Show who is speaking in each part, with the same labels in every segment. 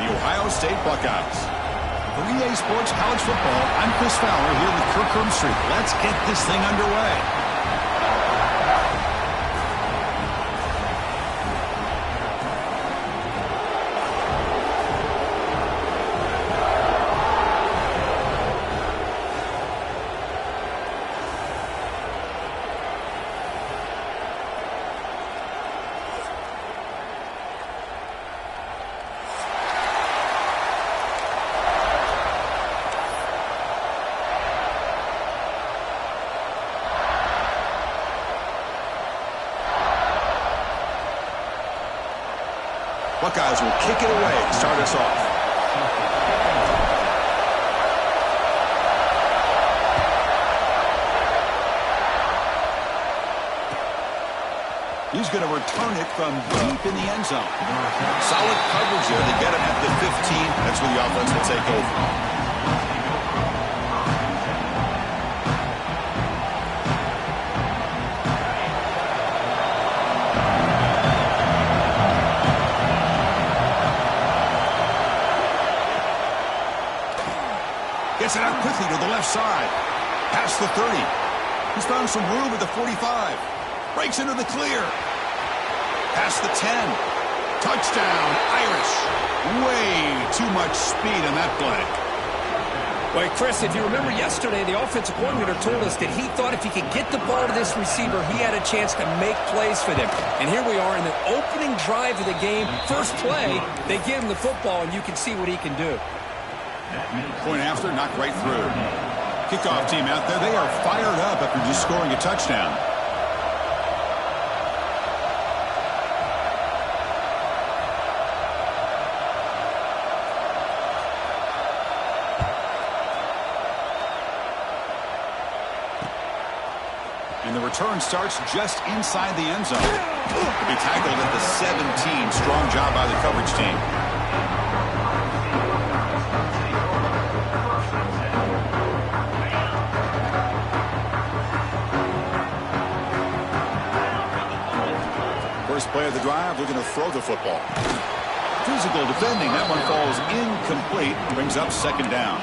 Speaker 1: the Ohio State Buckeyes. For EA Sports College Football, I'm Chris Fowler here with Kirk Herbstreit. Let's get this thing underway. Buckeyes will kick it away and start us off. He's going to return it from deep in the end zone. Solid coverage there. They get him at the 15. That's where the offense will take over. Gets it out quickly to the left side. Past the 30. He's found some room at the 45. Breaks into the clear. Past the 10. Touchdown, Irish. Way too much speed on that play.
Speaker 2: Well, Chris, if you remember yesterday, the offensive coordinator told us that he thought if he could get the ball to this receiver, he had a chance to make plays for them. And here we are in the opening drive of the game. First play, they give him the football, and you can see what he can do.
Speaker 1: Point after, knocked right through. Kickoff team out there. They are fired up after just scoring a touchdown. And the return starts just inside the end zone. To be tackled at the 17. Strong job by the coverage team. First play of the drive, looking to throw the football. Physical defending. That one falls incomplete. Brings up second down.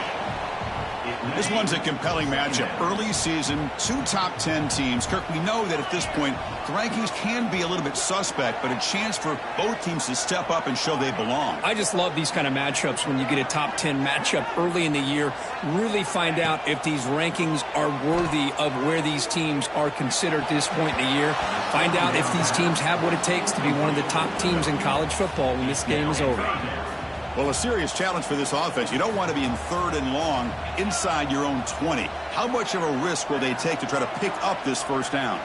Speaker 1: This one's a compelling matchup. Early season, two top 10 teams. Kirk, we know that at this point, the rankings can be a little bit suspect, but a chance for both teams to step up and show they belong.
Speaker 2: I just love these kind of matchups when you get a top 10 matchup early in the year. Really find out if these rankings are worthy of where these teams are considered at this point in the year. Find out if these teams have what it takes to be one of the top teams in college football when this game is over.
Speaker 1: Well, a serious challenge for this offense. You don't want to be in third and long inside your own 20. How much of a risk will they take to try to pick up this first down?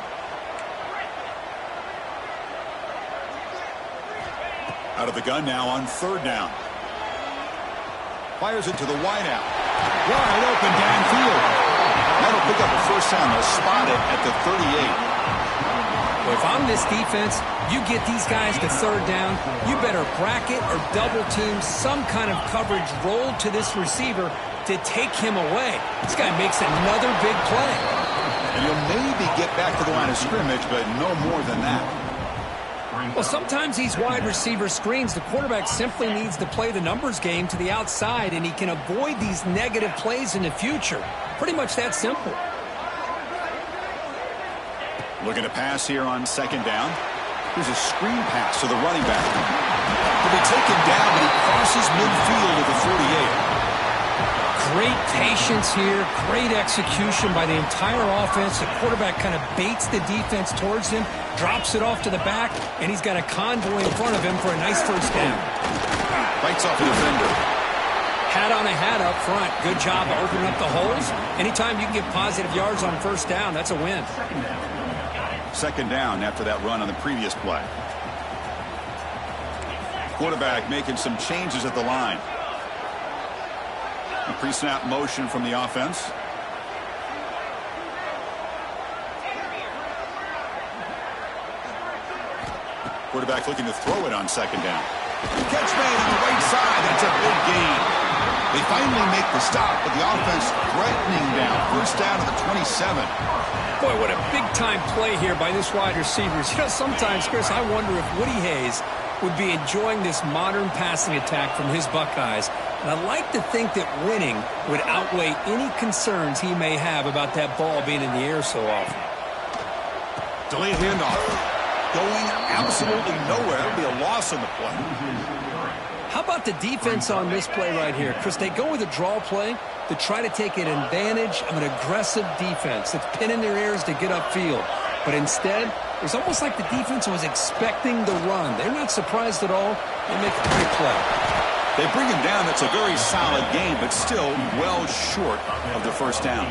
Speaker 1: Out of the gun now on third down. Fires it to the wideout. Wide open downfield. That'll pick up a first down. They'll spot it at the 38.
Speaker 2: Well, if I'm this defense, you get these guys to third down, you better bracket or double team some kind of coverage roll to this receiver to take him away. This guy makes another big play.
Speaker 1: And you'll maybe get back to the line of scrimmage, but no more than that.
Speaker 2: Well, sometimes these wide receiver screens, the quarterback simply needs to play the numbers game to the outside, and he can avoid these negative plays in the future. Pretty much that simple.
Speaker 1: Looking to pass here on second down. Here's a screen pass to the running back. He'll be taken down, but he crosses midfield at the 48.
Speaker 2: Great patience here. Great execution by the entire offense. The quarterback kind of baits the defense towards him, drops it off to the back, and he's got a convoy in front of him for a nice first down.
Speaker 1: Bites off the defender.
Speaker 2: Hat on a hat up front. Good job of opening up the holes. Anytime you can get positive yards on first down, that's a win.
Speaker 1: Second down after that run on the previous play. Quarterback making some changes at the line. A pre-snap motion from the offense. Quarterback looking to throw it on second down. Catch made on the right side. That's a big gain. They finally make the stop, but the offense threatening down. First down to the 27.
Speaker 2: Boy, what a big-time play here by this wide receivers. You know, sometimes, Chris, I wonder if Woody Hayes would be enjoying this modern passing attack from his Buckeyes. And I'd like to think that winning would outweigh any concerns he may have about that ball being in the air so often.
Speaker 1: Delayed handoff. Going absolutely nowhere. It'll be a loss on the play.
Speaker 2: How about the defense on this play right here? Chris, they go with a draw play to try to take an advantage of an aggressive defense that's pinning their ears to get upfield. But instead, it's almost like the defense was expecting the run. They're not surprised at all. They make a great play.
Speaker 1: They bring him down. It's a very solid game, but still well short of the first down.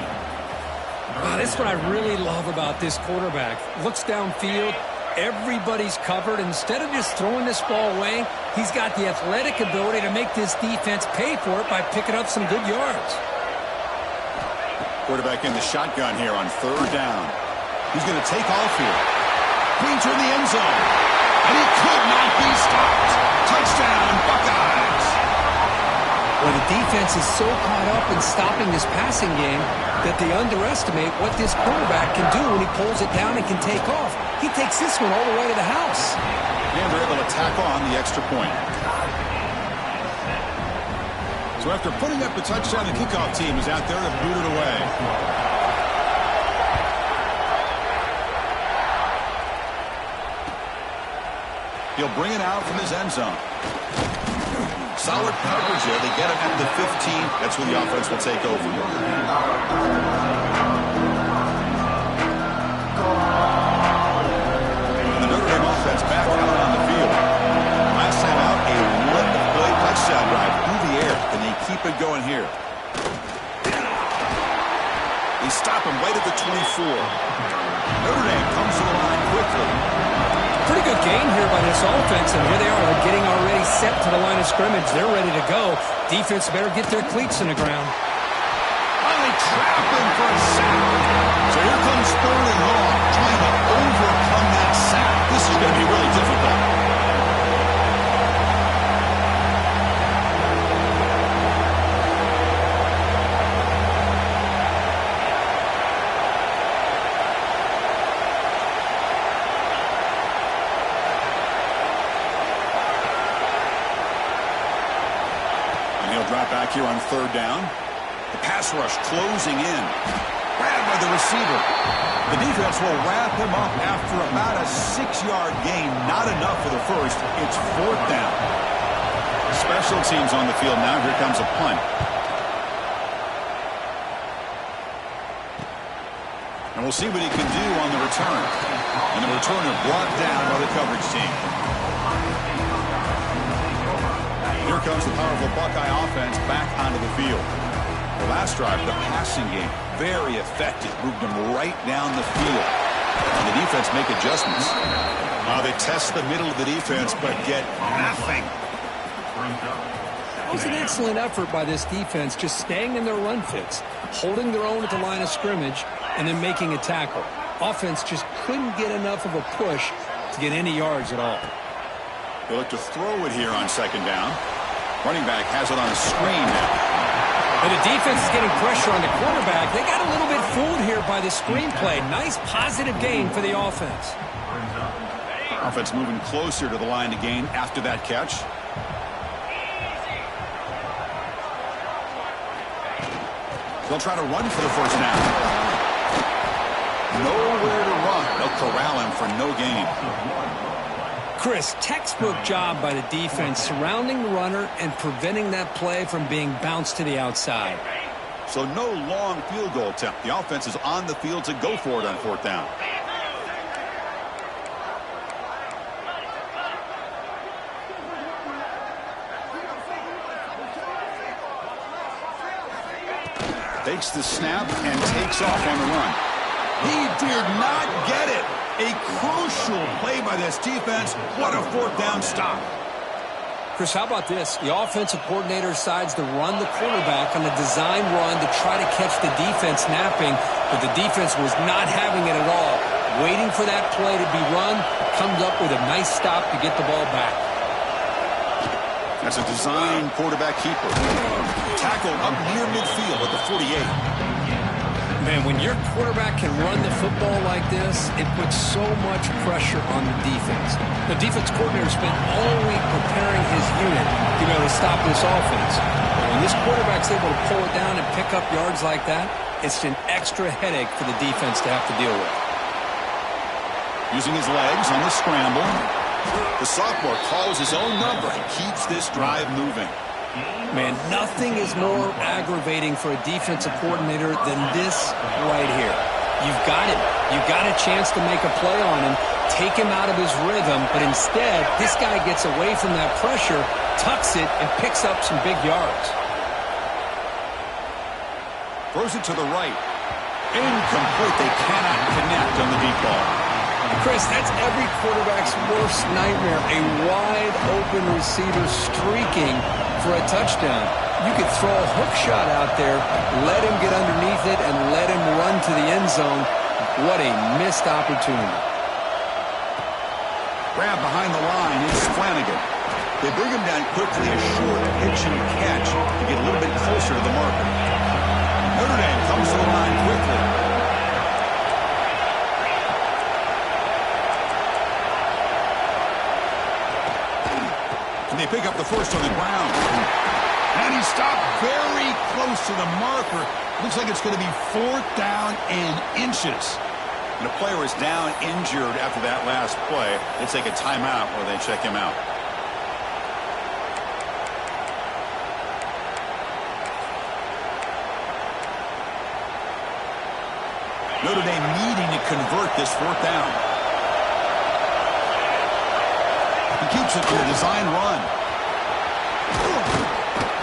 Speaker 2: Wow, that's what I really love about this quarterback. Looks downfield. Everybody's covered. Instead of just throwing this ball away, he's got the athletic ability to make this defense pay for it by picking up some good yards.
Speaker 1: Quarterback in the shotgun here on third down. He's going to take off here. Green to the end zone. And he could not be stopped. Touchdown, Buckeyes.
Speaker 2: Well, the defense is so caught up in stopping this passing game that they underestimate what this quarterback can do when he pulls it down and can take off. He takes this one all the way to the house.
Speaker 1: And they're able to tack on the extra point. So after putting up the touchdown, the kickoff team is out there to boot it away. He'll bring it out from his end zone. Solid coverage there. They get him at the 15. That's where the offense will take over. And the Notre Dame offense back out on the field. Last time out, a lift-play touchdown drive through the air. Can they keep it going here? They stop him right at the 24. Notre Dame comes to the line quickly.
Speaker 2: Pretty good game here by this offense, and here they are. They're getting already set to the line of scrimmage. They're ready to go. Defense better get their cleats in the ground.
Speaker 1: Finally trap him for a sack. So here comes third and long, trying to overcome that sack. This is going to be really difficult. Drop back here on third down. The pass rush closing in. Grabbed by the receiver. The defense will wrap him up after about a 6-yard gain. Not enough for the first. It's fourth down. Special teams on the field now. Here comes a punt. And we'll see what he can do on the return. And the returner brought down by the coverage team. Here comes the powerful Buckeye offense back onto the field. The last drive, the passing game, very effective. Moved them right down the field. And the defense make adjustments. They test the middle of the defense, but get nothing.
Speaker 2: It was an excellent effort by this defense, just staying in their run fits, holding their own at the line of scrimmage, and then making a tackle. Offense just couldn't get enough of a push to get any yards at all.
Speaker 1: They look to throw it here on second down. Running back has it on a screen now.
Speaker 2: And the defense is getting pressure on the quarterback. They got a little bit fooled here by the screen play. Nice positive gain for the offense.
Speaker 1: Offense moving closer to the line to gain after that catch. They'll try to run for the first down. Nowhere to run. They'll corral him for no gain.
Speaker 2: Chris, textbook job by the defense surrounding the runner and preventing that play from being bounced to the outside.
Speaker 1: So no long field goal attempt. The offense is on the field to go for it on fourth down. Takes the snap and takes off on the run. He did not get it. A crucial play by this defense. What a fourth down stop.
Speaker 2: Chris, how about this? The offensive coordinator decides to run the quarterback on a design run to try to catch the defense napping, but the defense was not having it at all. Waiting for that play to be run, comes up with a nice stop to get the ball back.
Speaker 1: That's a design quarterback keeper. Tackle up near midfield at the 48.
Speaker 2: Man, when your quarterback can run the football like this, it puts so much pressure on the defense. The defense coordinator spent all week preparing his unit to be able to stop this offense. When this quarterback's able to pull it down and pick up yards like that, it's an extra headache for the defense to have to deal with.
Speaker 1: Using his legs on the scramble. The sophomore calls his own number and keeps this drive moving.
Speaker 2: Man, nothing is more aggravating for a defensive coordinator than this right here. You've got him. You've got a chance to make a play on him, take him out of his rhythm, but instead, this guy gets away from that pressure, tucks it, and picks up some big yards.
Speaker 1: Throws it to the right. Incomplete. They cannot connect on the deep ball.
Speaker 2: Chris, that's every quarterback's worst nightmare, a wide-open receiver streaking for a touchdown. You could throw a hook shot out there, let him get underneath it, and let him run to the end zone. What a missed opportunity.
Speaker 1: Grab behind the line. It's Flanagan. They bring him down quickly, a short pitch and catch to get a little bit closer to the marker. Notre Dame comes to the line quickly. They pick up the first on the ground. And he stopped very close to the marker. Looks like it's going to be 4th down and inches. And a player is down injured after that last play. They take a timeout where they check him out. Notre Dame needing to convert this 4th down. He keeps it to a design run.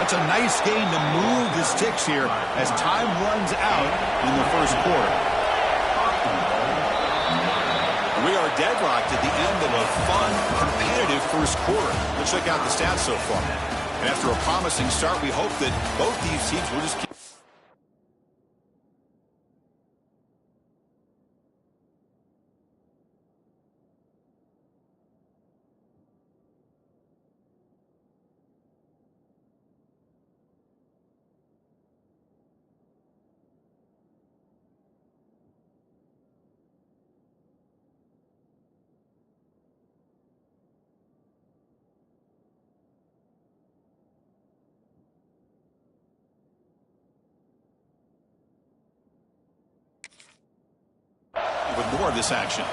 Speaker 1: That's a nice gain to move the sticks here as time runs out in the first quarter. We are deadlocked at the end of a fun, competitive first quarter. Let's check out the stats so far. And after a promising start, we hope that both these teams will just keep. With more of this action.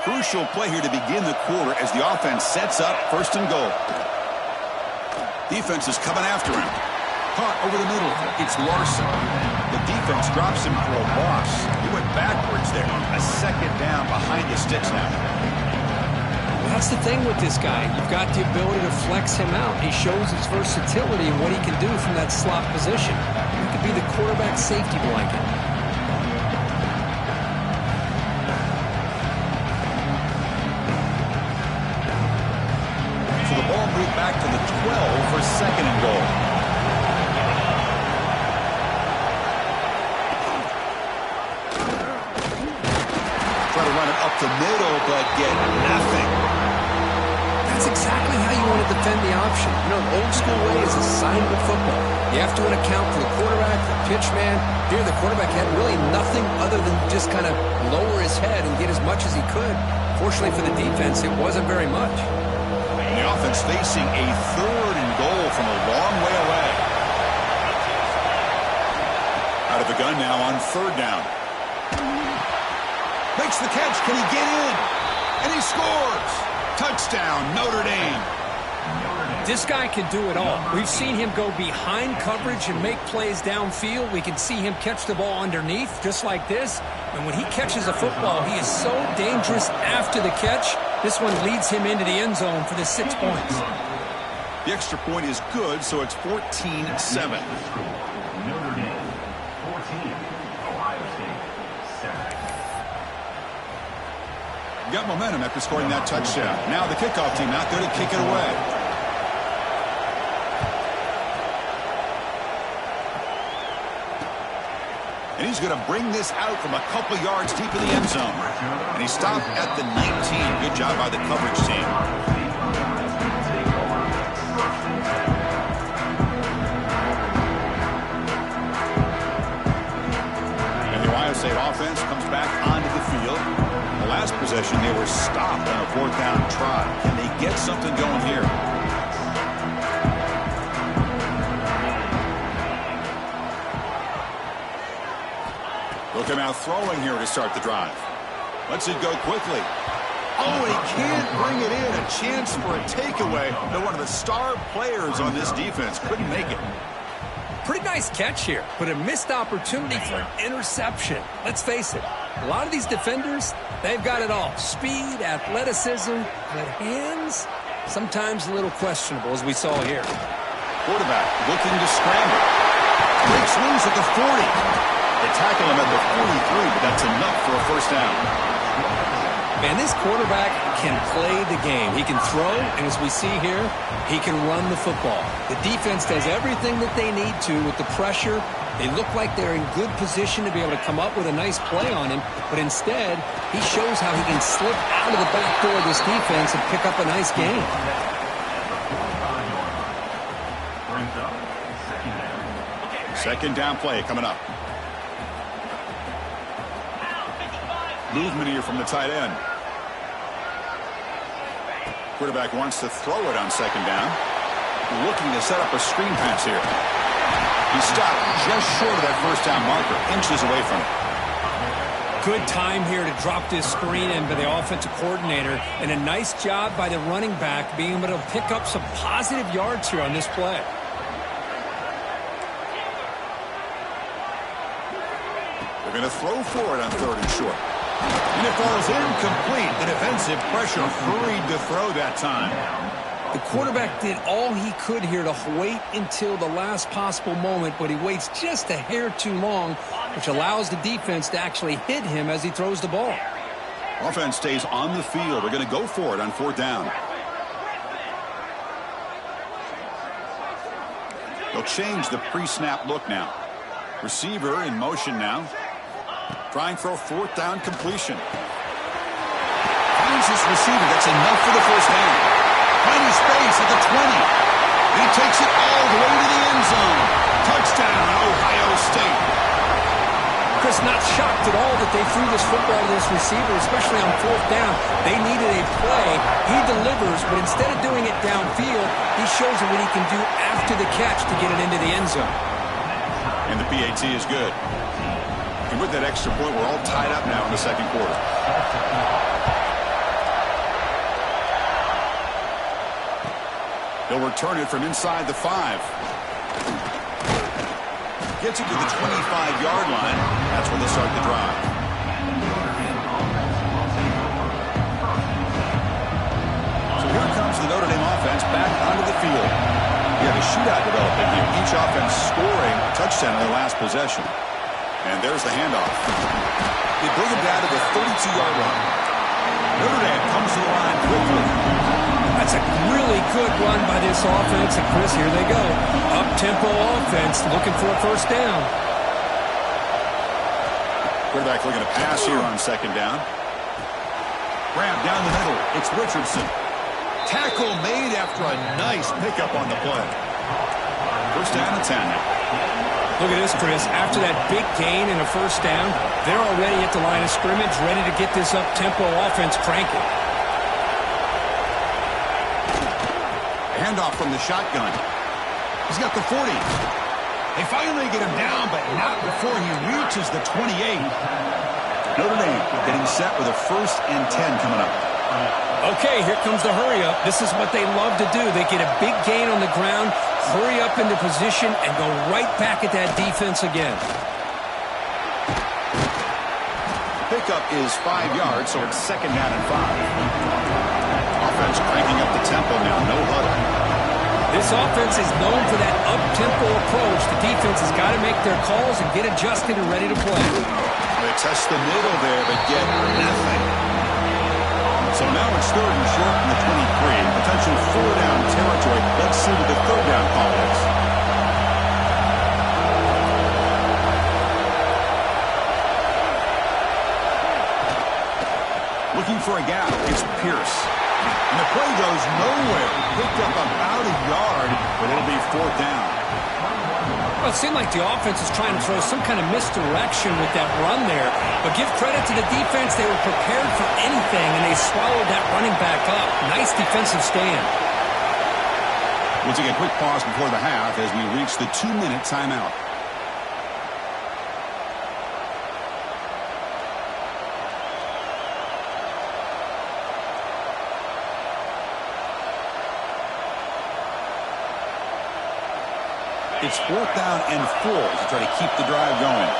Speaker 1: Crucial play here to begin the quarter as the offense sets up 1st and goal. Defense is coming after him. Caught over the middle. It's Larson. The defense drops him for a loss. He went backwards there. A 2nd down behind the sticks now.
Speaker 2: Well, that's the thing with this guy. You've got the ability to flex him out. He shows his versatility and what he can do from that slot position. He could be the quarterback safety blanket.
Speaker 1: So the ball moved back to the 12 for 2nd and goal. Up the middle, but get nothing.
Speaker 2: That's exactly how you want to defend the option. You know, the old school way is assignment football. You have to account for the quarterback, the pitch man. Here, the quarterback had really nothing other than just kind of lower his head and get as much as he could. Fortunately for the defense, it wasn't very much.
Speaker 1: And the offense facing a 3rd and goal from a long way away. Out of the gun now on 3rd down. Makes the catch. Can he get in? And he scores. Touchdown, Notre Dame.
Speaker 2: This guy can do it all. We've seen him go behind coverage and make plays downfield. We can see him catch the ball underneath, just like this. And when he catches a football, he is so dangerous after the catch. This one leads him into the end zone for the 6 points.
Speaker 1: The extra point is good, so it's 14-7. Got momentum after scoring that touchdown. Now the kickoff team out there to kick it away. And he's going to bring this out from a couple yards deep in the end zone. And he stopped at the 19. Good job by the coverage team. And the Ohio State offense comes back onto the field. The last possession, they were stopped on a 4th down try. Can they get something going here? Look him out throwing here to start the drive. Lets it go quickly. Oh, he can't bring it in. A chance for a takeaway. But one of the star players on this defense couldn't make it.
Speaker 2: Pretty nice catch here, but a missed opportunity for an interception. Let's face it, a lot of these defenders, they've got it all. Speed, athleticism, but hands, sometimes a little questionable, as we saw here.
Speaker 1: Quarterback looking to scramble. Breaks loose at the 40. They tackle him at the 43, but that's enough for a first down.
Speaker 2: Man, this quarterback can play the game. He can throw, and as we see here, he can run the football. The defense does everything that they need to with the pressure. They look like they're in good position to be able to come up with a nice play on him, but instead, he shows how he can slip out of the back door of this defense and pick up a nice gain.
Speaker 1: Second down play coming up. Movement here from the tight end. Quarterback wants to throw it on second down. Looking to set up a screen pass here. He stopped just short of that first down marker, inches away from it.
Speaker 2: Good time here to drop this screen in by the offensive coordinator, and a nice job by the running back being able to pick up some positive yards here on this play.
Speaker 1: They're going to throw for it on 3rd and short. And it falls incomplete. The defensive pressure hurried to throw that time.
Speaker 2: The quarterback did all he could here to wait until the last possible moment, but he waits just a hair too long, which allows the defense to actually hit him as he throws the ball.
Speaker 1: Offense stays on the field. They're going to go for it on 4th down. They'll change the pre-snap look now. Receiver in motion now. Trying for a 4th down completion. Finds his receiver. That's enough for the first down. Plenty of space at the 20. He takes it all the way to the end zone. Touchdown, Ohio State.
Speaker 2: Chris, not shocked at all that they threw this football to this receiver, especially on 4th down. They needed a play. He delivers, but instead of doing it downfield, he shows them what he can do after the catch to get it into the end zone.
Speaker 1: And the PAT is good. And with that extra point, we're all tied up now in the second quarter. They'll return it from inside the 5. Gets it to the 25-yard line. That's when they start the drive. So here comes the Notre Dame offense back onto the field. We have a shootout developing here. Each offense scoring a touchdown in their last possession. And there's the handoff. They bring it down to the 32-yard line. Notre Dame comes to the line quickly.
Speaker 2: That's a really good run by this offense. And, Chris, here they go. Up-tempo offense looking for a first down.
Speaker 1: Quarterback looking to pass here on second down. Grab down the middle. It's Richardson. Tackle made after a nice pickup on the play. First down and 10 now.
Speaker 2: Look at this, Chris. After that big gain and a first down, they're already at the line of scrimmage, ready to get this up-tempo offense cranking.
Speaker 1: Handoff from the shotgun. He's got the 40. They finally get him down, but not before he reaches the 28. Notre Dame getting set with a 1st and 10 coming up.
Speaker 2: Okay, here comes the hurry up. This is what they love to do. They get a big gain on the ground, hurry up into position, and go right back at that defense again.
Speaker 1: Pickup is 5 yards, so it's second down and 5. Offense cranking up the tempo now, no huddle.
Speaker 2: This offense is known for that up-tempo approach. The defense has got to make their calls and get adjusted and ready to play.
Speaker 1: They test the middle there, but get nothing. So now it's 3rd and short from the 23. Potential 4-down territory. Let's see what the 3rd down call is. for a gap. It's Pierce. And the play goes nowhere. Picked up about a yard, but it'll be fourth down.
Speaker 2: Well, it seemed like the offense is trying to throw some kind of misdirection with that run there. But give credit to the defense. They were prepared for anything, and they swallowed that running back up. Nice defensive stand.
Speaker 1: We'll take a quick pause before the half as we reach the 2-minute timeout. It's 4th down and 4 to try to keep the drive going.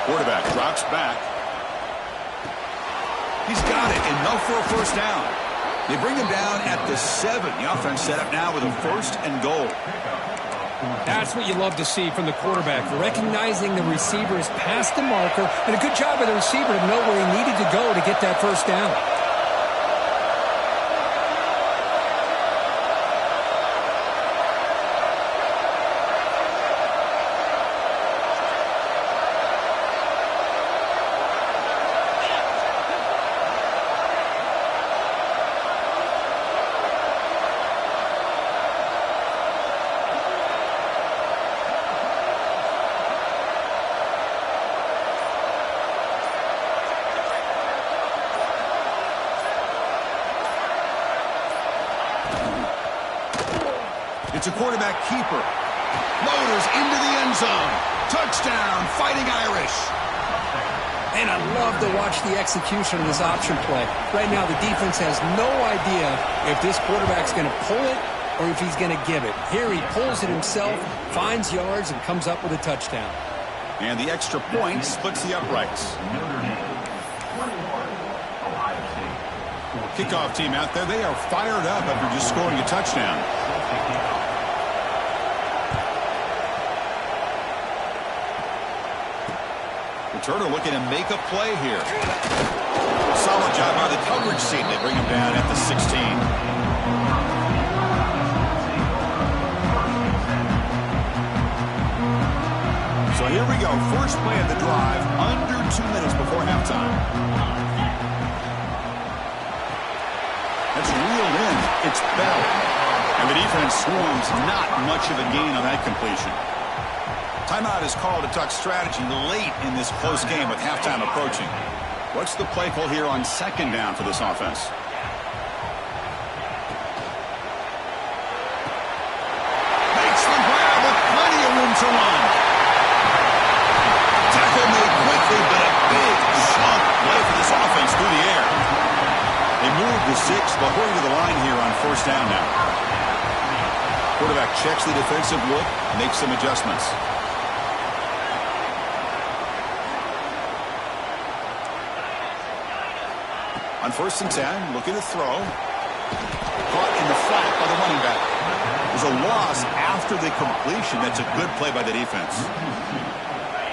Speaker 1: Quarterback drops back. He's got it, enough for a first down. They bring him down at the 7. The offense set up now with a 1st and goal.
Speaker 2: That's what you love to see from the quarterback, recognizing the receiver's past the marker, and a good job by the receiver to know where he needed to go to get that first down.
Speaker 1: It's a quarterback keeper. Loaders into the end zone. Touchdown, Fighting Irish.
Speaker 2: And I love to watch the execution of this option play. Right now, the defense has no idea if this quarterback's going to pull it or if he's going to give it. Here he pulls it himself, finds yards, and comes up with a touchdown.
Speaker 1: And the extra point splits the uprights. Kickoff team out there, they are fired up after just scoring a touchdown. Turner looking to make a play here. Solid job by the coverage team. They bring him down at the 16. So here we go. First play of the drive, under 2 minutes before halftime. That's reeled in. It's Bell. And the defense swarms not much of a gain on that completion. Timeout is called to talk strategy late in this close game with halftime approaching. What's the play call here on 2nd down for this offense? Makes the grab with plenty of room to run. Tackle made quickly, but a big chunk play for this offense through the air. They move the 6, but hurry to the line here on 1st down now. Quarterback checks the defensive look, makes some adjustments. On 1st and 10, looking to throw. Caught in the flat by the running back. There's a loss after the completion. That's a good play by the defense.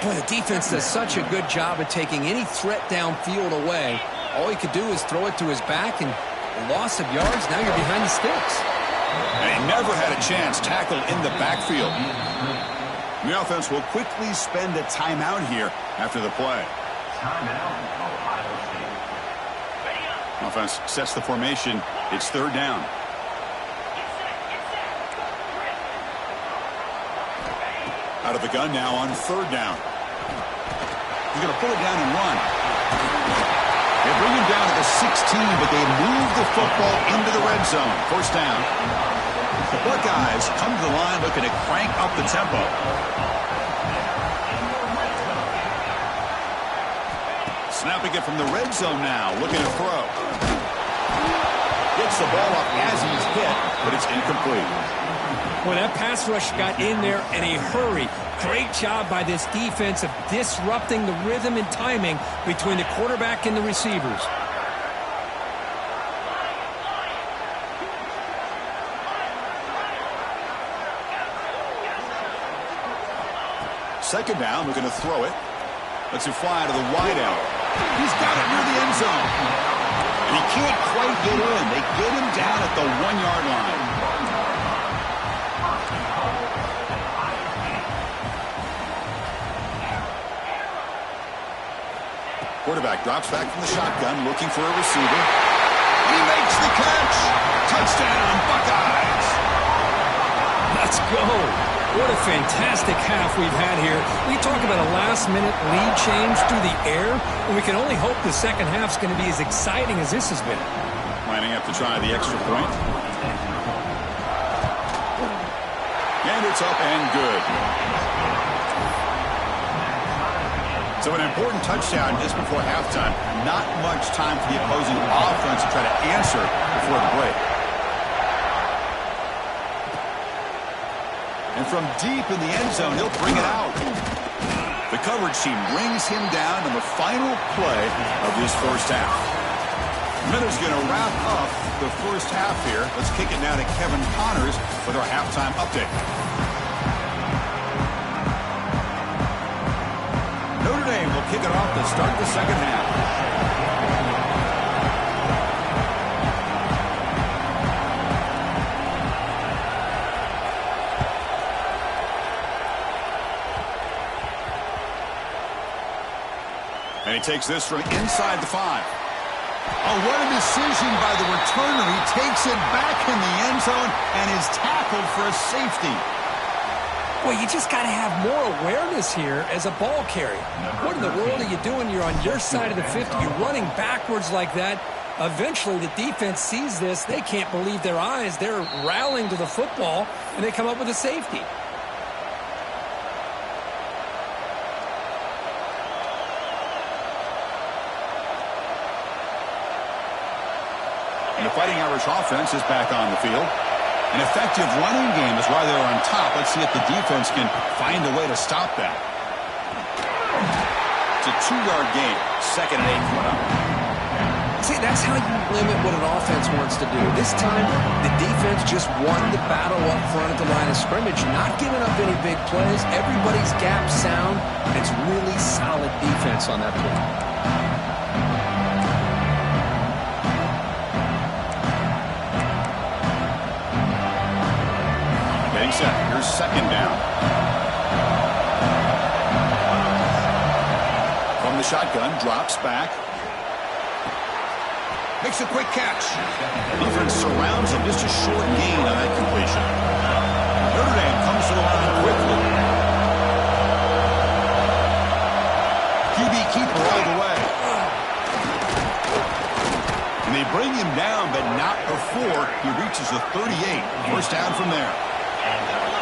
Speaker 2: Boy, the defense does such a good job of taking any threat downfield away. All he could do is throw it to his back, and a loss of yards, now you're behind the sticks.
Speaker 1: And he never had a chance tackled in the backfield. The offense will quickly spend a timeout here after the play. Offense sets the formation. It's 3rd down. Out of the gun now on 3rd down. He's going to pull it down and run. They bring him down to the 16, but they move the football into the red zone. 1st down. The Buckeyes come to the line looking to crank up the tempo. Snapping it from the red zone now, looking to throw. Gets the ball up as he's hit, but it's incomplete.
Speaker 2: Well, that pass rush got in there in a hurry. Great job by this defense of disrupting the rhythm and timing between the quarterback and the receivers.
Speaker 1: 2nd down, looking to throw it. Lets him fly to the wide out. He's got it near the end zone. And he can't quite get in. They get him down at the 1-yard line. Quarterback drops back from the shotgun, looking for a receiver. He makes the catch. Touchdown, Buckeyes.
Speaker 2: Let's go. What a fantastic half we've had here. We talk about a last-minute lead change through the air, and we can only hope the second half's going to be as exciting as this has been.
Speaker 1: Lining up to try the extra point. And it's up and good. So an important touchdown just before halftime. Not much time for the opposing offense to try to answer before the break. And from deep in the end zone, he'll bring it out. The coverage team brings him down in the final play of this first half. Miller's going to wrap up the first half here. Let's kick it now to Kevin Connors with our halftime update. Notre Dame will kick it off to start the second half. And he takes this from inside the 5. Oh, what a decision by the returner. He takes it back in the end zone and is tackled for a safety.
Speaker 2: Well, you just got to have more awareness here as a ball carrier. What in the world are you doing? You're on your side of the 50. You're running backwards like that. Eventually, the defense sees this. They can't believe their eyes. They're rallying to the football, and they come up with a safety.
Speaker 1: And the Fighting Irish offense is back on the field. An effective running game is why they're on top. Let's see if the defense can find a way to stop that. It's a 2-yard gain. 2nd and 8 coming up.
Speaker 2: See, that's how you limit what an offense wants to do. This time, the defense just won the battle up front at the line of scrimmage, not giving up any big plays. Everybody's gap sound. It's really solid defense on that play.
Speaker 1: Here's 2nd down. From the shotgun, drops back. Makes a quick catch. Defense surrounds him. Just a short gain on that completion. Notre Dame comes to the line quickly. QB keeper all the way. And they bring him down, but not before he reaches the 38. First down from there.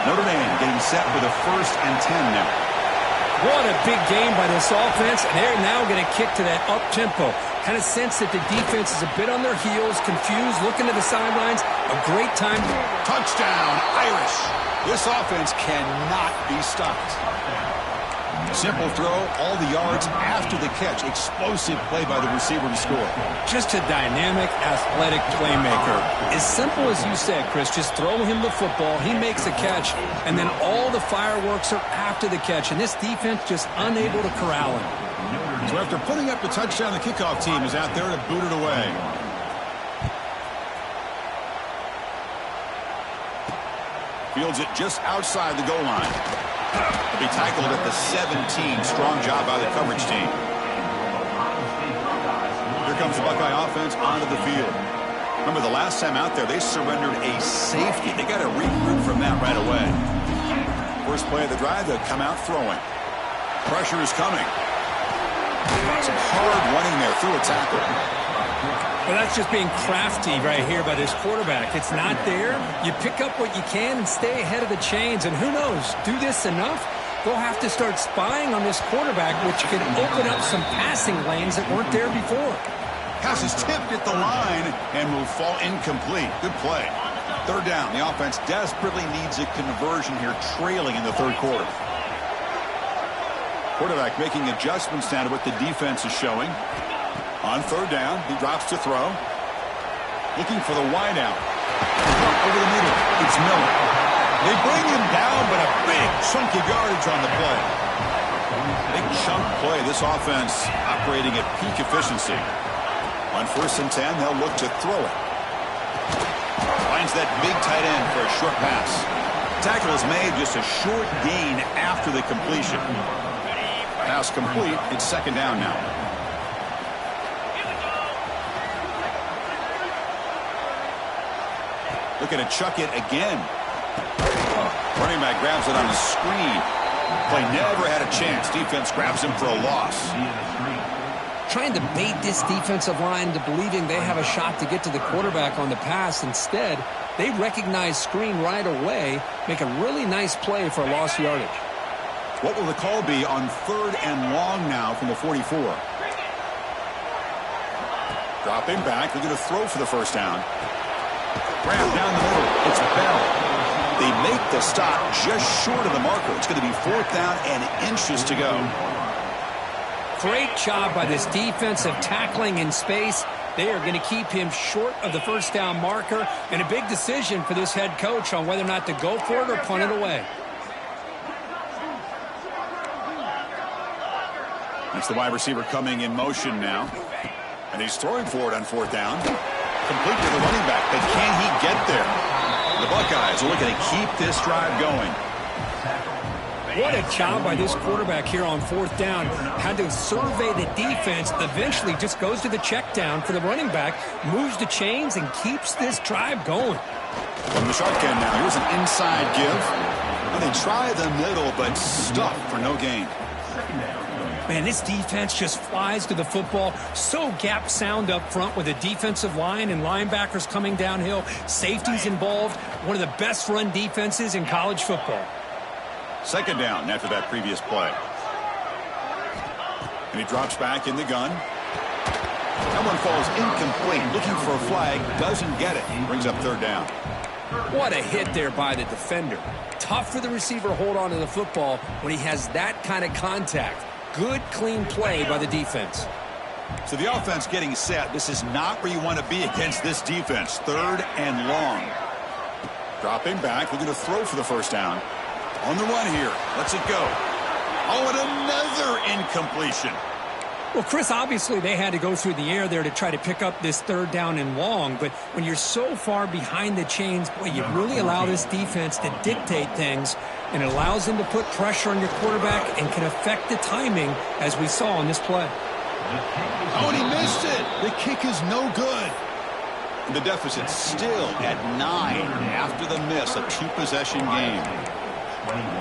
Speaker 1: Notre Dame getting set for the 1st and 10 now.
Speaker 2: What a big game by this offense, and they're now going to kick to that up-tempo. Kind of sense that the defense is a bit on their heels, confused, looking to the sidelines. A great time.
Speaker 1: Touchdown, Irish. This offense cannot be stopped. Simple throw, all the yards after the catch. Explosive play by the receiver to score.
Speaker 2: Just a dynamic, athletic playmaker. As simple as you said, Chris, just throw him the football, he makes a catch, and then all the fireworks are after the catch, and this defense just unable to corral him.
Speaker 1: So after putting up the touchdown, the kickoff team is out there to boot it away. Fields it just outside the goal line. He'll be tackled at the 17. Strong job by the coverage team. Here comes the Buckeye offense onto the field. Remember, the last time out there, they surrendered a safety. They got to regroup from that right away. First play of the drive, they'll come out throwing. Pressure is coming. Some hard running there through a tackle.
Speaker 2: Well, that's just being crafty right here by this quarterback. It's not there. You pick up what you can and stay ahead of the chains. And who knows, do this enough, they'll have to start spying on this quarterback, which can open up some passing lanes that weren't there before.
Speaker 1: Pass is tipped at the line and will fall incomplete. Good play. 3rd down. The offense desperately needs a conversion here, trailing in the 3rd quarter. Quarterback making adjustments now to what the defense is showing. On 3rd down, he drops to throw. Looking for the wideout. Over the middle, it's Miller. They bring him down, but a big chunk of yardage on the play. Big chunk play. This offense operating at peak efficiency. On 1st and 10, they'll look to throw it. Finds that big tight end for a short pass. Tackle is made, just a short gain after the completion. Pass complete. It's 2nd down now. looking to chuck it again. Running back grabs it on the screen. Play never had a chance. Defense grabs him for a loss.
Speaker 2: Trying to bait this defensive line to believing they have a shot to get to the quarterback on the pass. Instead, they recognize screen right away, make a really nice play for a lost yardage.
Speaker 1: What will the call be on 3rd and long now from the 44? Dropping back. They're going to throw for the first down. Grab down the middle. It's Bell. They make the stop just short of the marker. It's going to be 4th down and inches to go.
Speaker 2: Great job by this defensive tackling in space. They are going to keep him short of the first down marker, and a big decision for this head coach on whether or not to go for it or punt it away.
Speaker 1: That's the wide receiver coming in motion now. And he's throwing for it on 4th down. Complete to the running back, but can he get there? The Buckeyes are looking to keep this drive going.
Speaker 2: What a job by this quarterback here on 4th down. Had to survey the defense, eventually just goes to the check down for the running back, moves the chains, and keeps this drive going.
Speaker 1: From the shotgun now, here's an inside give. And they try the middle, but stuff for no gain.
Speaker 2: Man, this defense just flies to the football. So gap sound up front with a defensive line and linebackers coming downhill. Safeties involved. One of the best run defenses in college football.
Speaker 1: 2nd down after that previous play. And he drops back in the gun. That one falls incomplete. Looking for a flag. Doesn't get it. Brings up 3rd down.
Speaker 2: What a hit there by the defender. Tough for the receiver to hold on to the football when he has that kind of contact. Good, clean play by the defense.
Speaker 1: So the offense getting set. This is not where you want to be against this defense. 3rd and long. Dropping back. Looking to throw for the first down. On the run here. Lets it go. Oh, and another incompletion.
Speaker 2: Well, Chris, obviously they had to go through the air there to try to pick up this 3rd down and long. But when you're so far behind the chains, boy, you really allow this defense to dictate things. And it allows them to put pressure on your quarterback and can affect the timing, as we saw on this play.
Speaker 1: Oh, and he missed it. The kick is no good. And the deficit still at 9 after the miss. A 2-possession game.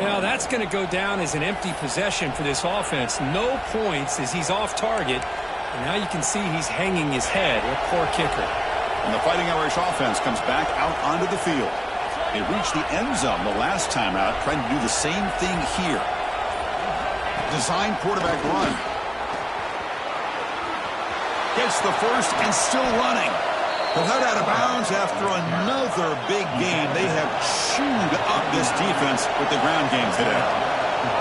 Speaker 2: Now that's going to go down as an empty possession for this offense. No points as he's off target. And now you can see he's hanging his head. A poor kicker.
Speaker 1: And the Fighting Irish offense comes back out onto the field. They reached the end zone the last time out, trying to do the same thing here. Design quarterback run. Gets the first and still running. They'll head out of bounds after another big game. They have chewed up this defense with the ground game today.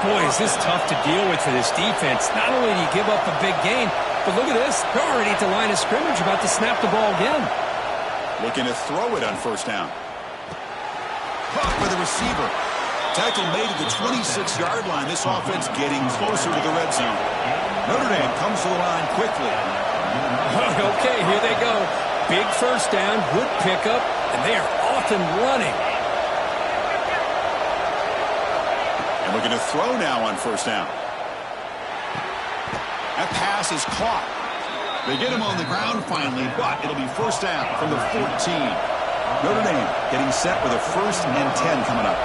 Speaker 2: Boy, is this tough to deal with for this defense. Not only do you give up a big game, but look at this. They're already at the line of scrimmage, about to snap the ball again.
Speaker 1: Looking to throw it on 1st down. Caught by the receiver. Tackle made at the 26-yard line. This offense getting closer to the red zone. Notre Dame comes to the line quickly.
Speaker 2: Okay, here they go. Big first down, good pickup, and they are off and running.
Speaker 1: And looking to throw now on 1st down. That pass is caught. They get him on the ground finally, but it'll be 1st down from the 14. Notre Dame getting set with a 1st and 10 coming up.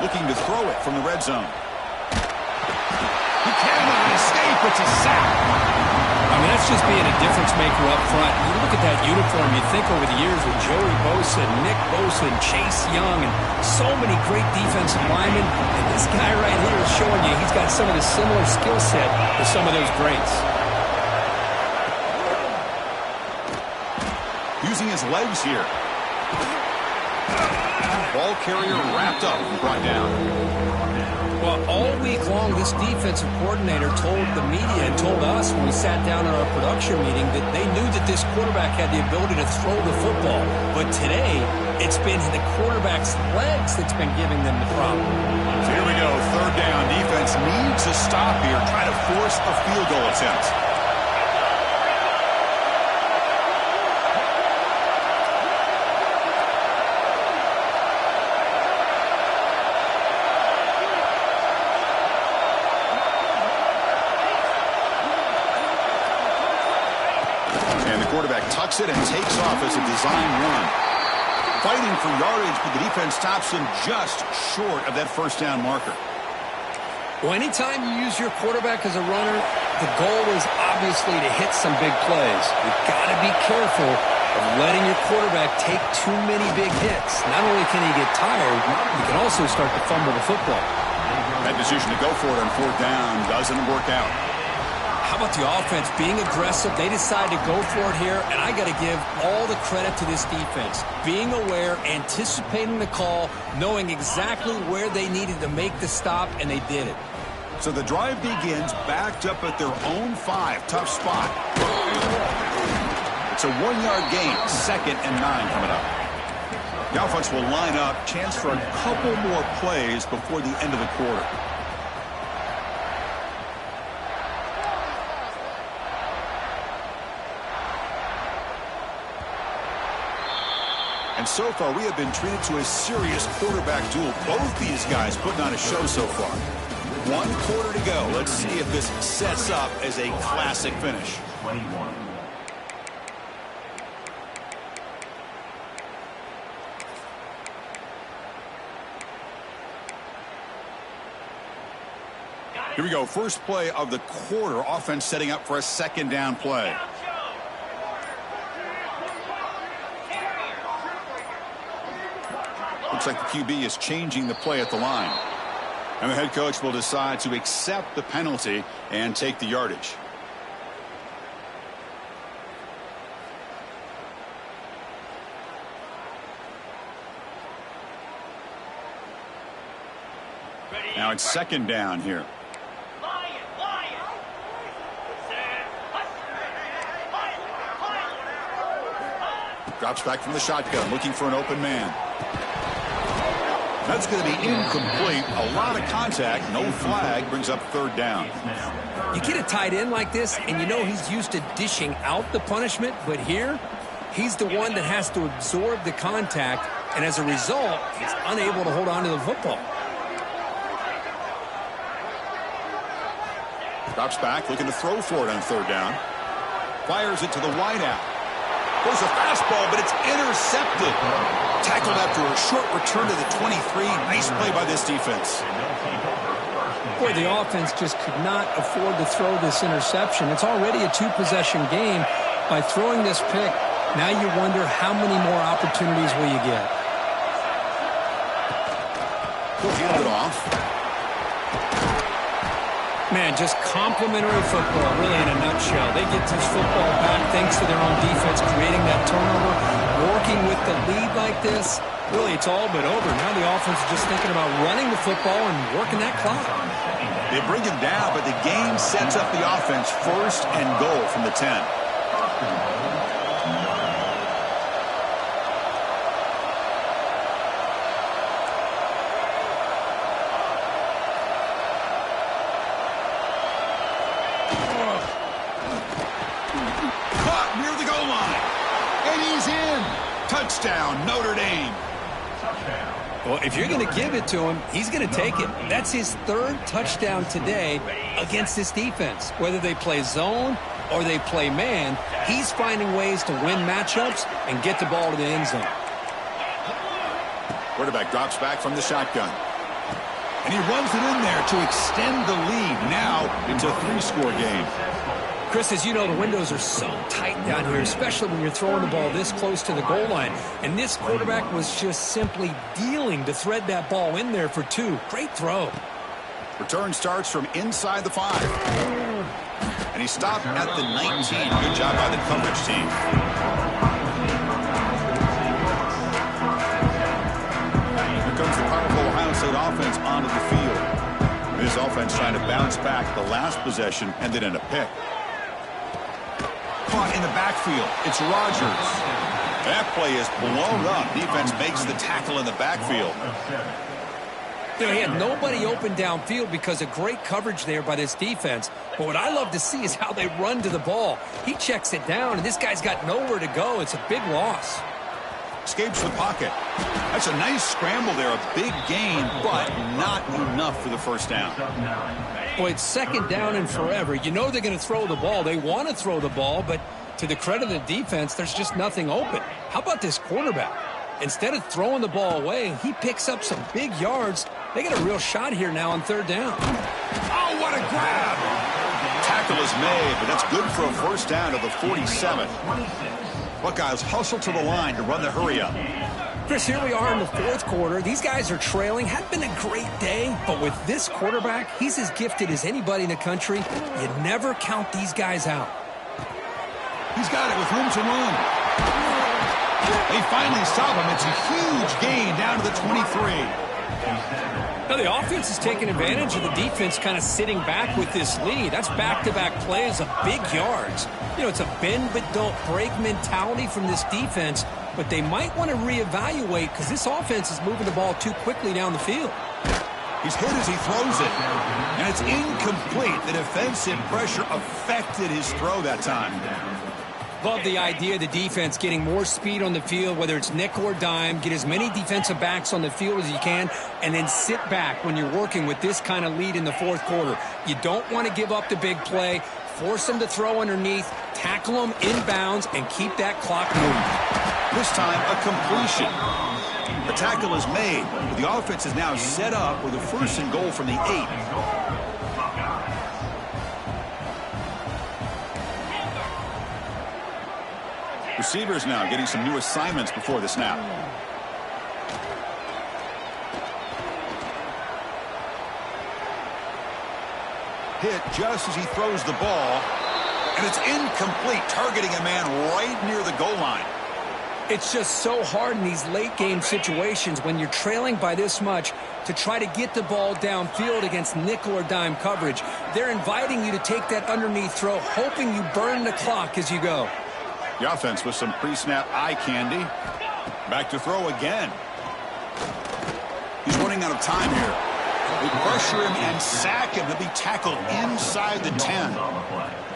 Speaker 1: Looking to throw it from the red zone. He cannot escape. It's a sack.
Speaker 2: I mean, that's just being a difference maker up front. You look at that uniform, you think over the years with Joey Bosa, Nick Bosa, and Chase Young, and so many great defensive linemen. And this guy right here is showing you he's got some of the similar skill set to some of those greats.
Speaker 1: Using his legs here. Ball carrier wrapped up and brought down.
Speaker 2: Well, all week long, this defensive coordinator told the media and told us when we sat down at our production meeting that they knew that this quarterback had the ability to throw the football. But today, it's been the quarterback's legs that's been giving them the problem.
Speaker 1: So here we go, third down. Defense needs a stop here, try to force a field goal attempt. Quarterback tucks it and takes off as a design run. Fighting for yardage, but the defense stops him just short of that first down marker.
Speaker 2: Well, anytime you use your quarterback as a runner, the goal is obviously to hit some big plays. You've got to be careful of letting your quarterback take too many big hits. Not only can he get tired, he can also start to fumble the football.
Speaker 1: That decision to go for it on fourth down doesn't work out.
Speaker 2: How about the offense being aggressive? They decide to go for it here, and I got to give all the credit to this defense. Being aware, anticipating the call, knowing exactly where they needed to make the stop, and they did it.
Speaker 1: So the drive begins backed up at their own 5. Tough spot. It's a 1-yard gain, 2nd and 9 coming up. The offense will line up, chance for a couple more plays before the end of the quarter. And so far, we have been treated to a serious quarterback duel. Both these guys putting on a show so far. 1 quarter to go. Let's see if this sets up as a classic finish. 21. Here we go. First play of the quarter. Offense setting up for a 2nd down play. Looks like the QB is changing the play at the line. And the head coach will decide to accept the penalty and take the yardage. Now it's 2nd down here. Drops back from the shotgun, looking for an open man. That's going to be incomplete. A lot of contact. No flag. Brings up 3rd down.
Speaker 2: You get a tight end like this, and you know he's used to dishing out the punishment. But here, he's the one that has to absorb the contact. And as a result, he's unable to hold on to the football.
Speaker 1: Drops back, looking to throw for it on 3rd down. Fires it to the wideout. There's a fastball, but it's intercepted. Tackled after a short return to the 23. Nice play by this defense.
Speaker 2: Boy, the offense just could not afford to throw this interception. It's already a 2-possession game. By throwing this pick, now you wonder how many more opportunities will you get.
Speaker 1: He'll hand it off.
Speaker 2: Man, just complimentary football, really in a nutshell. They get this football back thanks to their own defense, creating that turnover, working with the lead like this. Really, it's all but over. Now the offense is just thinking about running the football and working that clock.
Speaker 1: They bring him down, but the game sets up the offense 1st and goal from the 10. Touchdown, Notre Dame.
Speaker 2: Well, if you're going to give it to him, he's going to take it. That's his 3rd touchdown today against this defense. Whether they play zone or they play man, he's finding ways to win matchups and get the ball to the end zone.
Speaker 1: Quarterback drops back from the shotgun. And he runs it in there to extend the lead. Now it's a 3-score game.
Speaker 2: Chris, as you know, the windows are so tight down here, especially when you're throwing the ball this close to the goal line. And this quarterback was just simply dealing to thread that ball in there for 2. Great throw.
Speaker 1: Return starts from inside the 5. And he stopped at the 19. Good job by the coverage team. Here comes the powerful Ohio State offense onto the field. This offense trying to bounce back. The last possession ended in a pick. Caught in the backfield. It's Rodgers. That play is blown up. Defense makes the tackle in the backfield.
Speaker 2: You know, he had nobody open downfield because of great coverage there by this defense. But what I love to see is how they run to the ball. He checks it down, and this guy's got nowhere to go. It's a big loss.
Speaker 1: Escapes the pocket. That's a nice scramble there. A big gain, but not enough for the first down.
Speaker 2: Boy, it's second down and forever. You know they're going to throw the ball. They want to throw the ball, but to the credit of the defense, there's just nothing open. How about this quarterback? Instead of throwing the ball away, he picks up some big yards. They get a real shot here now on third down.
Speaker 1: Oh, what a grab! Tackle is made, but that's good for a first down to the 47. Buckeyes hustle to the line to run the hurry up.
Speaker 2: Chris, here we are in the fourth quarter. These guys are trailing. Hadn't been a great day, but with this quarterback, he's as gifted as anybody in the country. You never count these guys out.
Speaker 1: He's got it with room to run. They finally stop him. It's a huge gain down to the 23.
Speaker 2: Now the offense is taking advantage of the defense kind of sitting back with this lead. That's back-to-back plays of big yards. You know, it's a bend but don't break mentality from this defense, but they might want to reevaluate because this offense is moving the ball too quickly down the field.
Speaker 1: He's hit as he throws it, and it's incomplete. The defensive pressure affected his throw that time.
Speaker 2: Love the idea of the defense getting more speed on the field, whether it's nickel or dime, get as many defensive backs on the field as you can, and then sit back when you're working with this kind of lead in the fourth quarter. You don't want to give up the big play, force them to throw underneath, tackle them inbounds, and keep that clock moving.
Speaker 1: This time, a completion. The tackle is made, but the offense is now set up with a first and goal from the 8. Receivers now getting some new assignments before the snap. Hit just as he throws the ball, and it's incomplete, targeting a man right near the goal line.
Speaker 2: It's just so hard in these late game situations when you're trailing by this much to try to get the ball downfield against nickel or dime coverage. They're inviting you to take that underneath throw, hoping you burn the clock as you go.
Speaker 1: The offense with some pre-snap eye candy. Back to throw again. He's running out of time here. They pressure him and sack him. He'll be tackled inside the 10.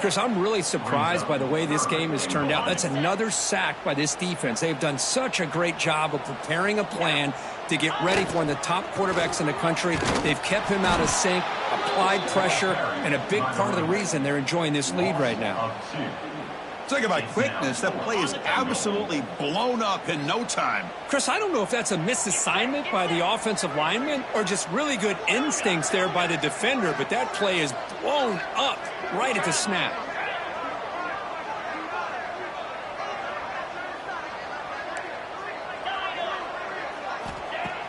Speaker 2: Chris, I'm really surprised by the way this game has turned out. That's another sack by this defense. They've done such a great job of preparing a plan to get ready for one of the top quarterbacks in the country. They've kept him out of sync, applied pressure, and a big part of the reason they're enjoying this lead right now.
Speaker 1: Talk about quickness. That play is absolutely blown up in no time.
Speaker 2: Chris, I don't know if that's a misassignment by the offensive lineman or just really good instincts there by the defender, but that play is blown up right at the snap.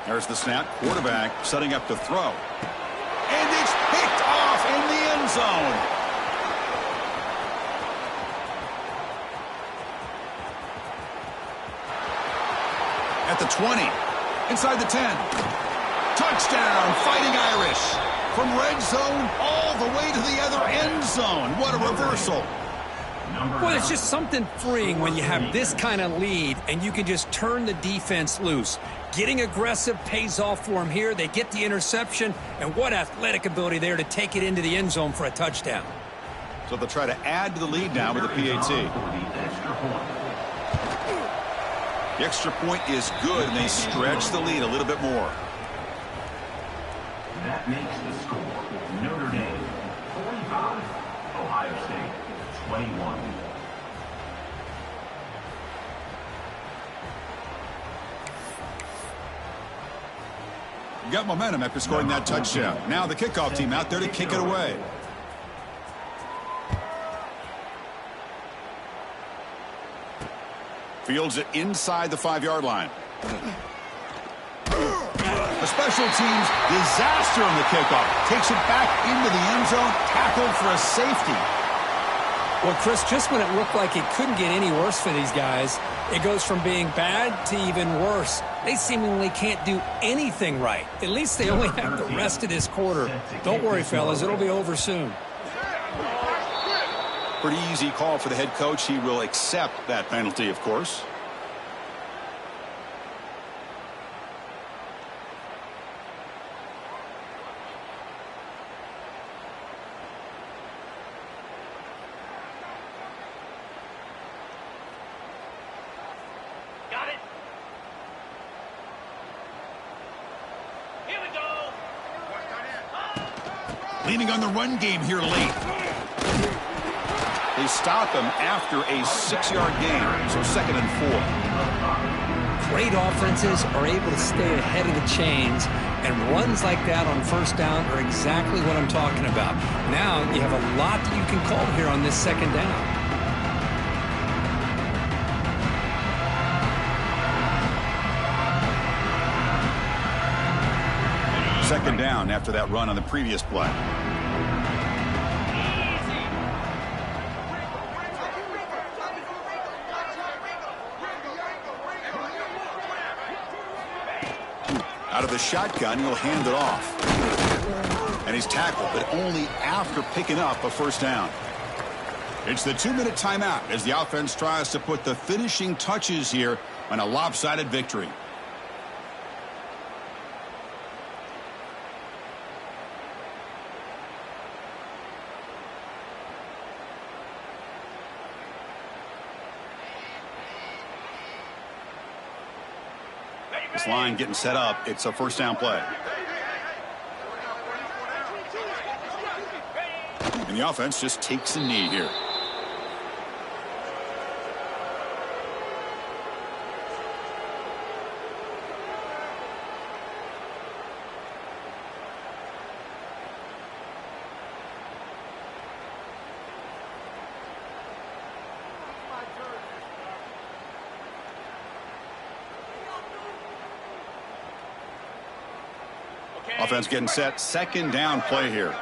Speaker 1: There's the snap. Quarterback setting up to throw. And it's picked off in the end zone. At the 20, inside the 10. Touchdown, Fighting Irish. From red zone all the way to the other end zone. What a reversal.
Speaker 2: Well, it's just something freeing when you have this kind of lead and you can just turn the defense loose. Getting aggressive pays off for them here. They get the interception, and what athletic ability there to take it into the end zone for a touchdown.
Speaker 1: So they'll try to add to the lead now with the PAT. The extra point is good, and they stretch the lead a little bit more.
Speaker 3: That makes the score Notre Dame 45, Ohio State 21.
Speaker 1: You got momentum after scoring that touchdown. Now the kickoff team out there to kick it away. Fields it inside the 5-yard line. A special teams disaster on the kickoff. Takes it back into the end zone, tackled for a safety.
Speaker 2: Well, Chris, just when it looked like it couldn't get any worse for these guys, it goes from being bad to even worse. They seemingly can't do anything right. At least they only have the rest of this quarter. Don't worry, fellas. It'll be over soon.
Speaker 1: Pretty easy call for the head coach. He will accept that penalty, of course. Leaning on the run game here late. They stop him after a 6-yard gain, so 2nd and 4.
Speaker 2: Great offenses are able to stay ahead of the chains, and runs like that on 1st down are exactly what I'm talking about. Now you have a lot that you can call here on this 2nd down.
Speaker 1: 2nd down after that run on the previous play. Out of the shotgun, he'll hand it off. And he's tackled, but only after picking up a 1st down. It's the 2-minute timeout as the offense tries to put the finishing touches here on a lopsided victory. This line getting set up. It's a 1st down play. And the offense just takes a knee here. Offense getting set. 2nd down play here.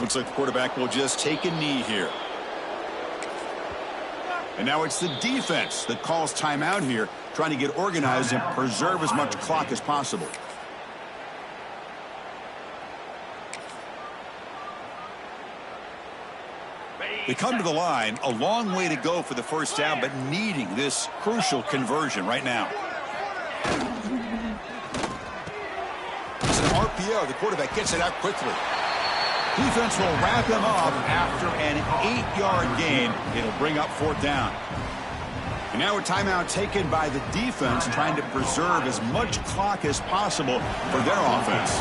Speaker 1: Looks like the quarterback will just take a knee here. And now it's the defense that calls timeout here, trying to get organized and preserve as much clock as possible. They come to the line, a long way to go for the 1st down, but needing this crucial conversion right now. It's an RPO. The quarterback gets it out quickly. Defense will wrap him up after an 8-yard gain. It'll bring up 4th down. And now a timeout taken by the defense, trying to preserve as much clock as possible for their offense.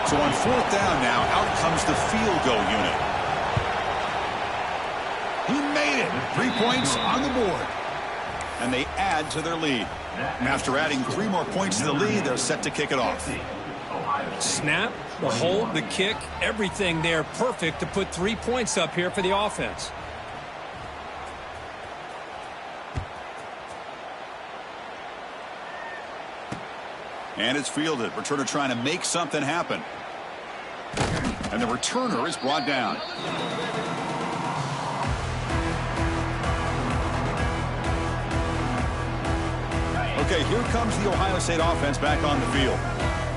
Speaker 1: So on 4th down now, out comes the field goal unit. He made it. 3 points on the board. And they add to their lead. After adding 3 more points to the lead, they're set to kick it off.
Speaker 2: Snap, the hold, the kick, everything there perfect to put 3 points up here for the offense.
Speaker 1: And it's fielded. Returner trying to make something happen. And the returner is brought down. Okay, here comes the Ohio State offense back on the field.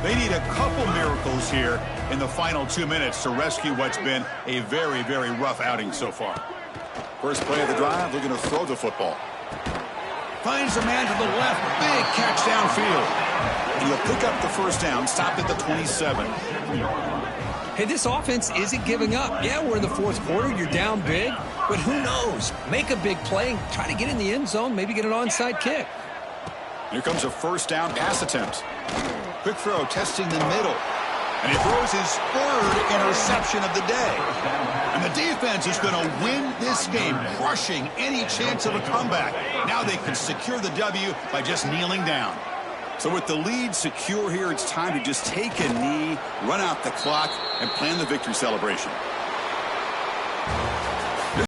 Speaker 1: They need a couple miracles here in the final 2 minutes to rescue what's been a very, very rough outing so far. First play of the drive, they're going to throw the football. Finds a man to the left, big catch downfield. And he'll pick up the 1st down, stopped at the 27.
Speaker 2: Hey, this offense isn't giving up. Yeah, we're in the 4th quarter, you're down big, but who knows? Make a big play, try to get in the end zone, maybe get an onside kick.
Speaker 1: Here comes a 1st down pass attempt. Quick throw, testing the middle. And he throws his 3rd interception of the day. And the defense is going to win this game, crushing any chance of a comeback. Now they can secure the W by just kneeling down. So with the lead secure here, it's time to just take a knee, run out the clock, and plan the victory celebration.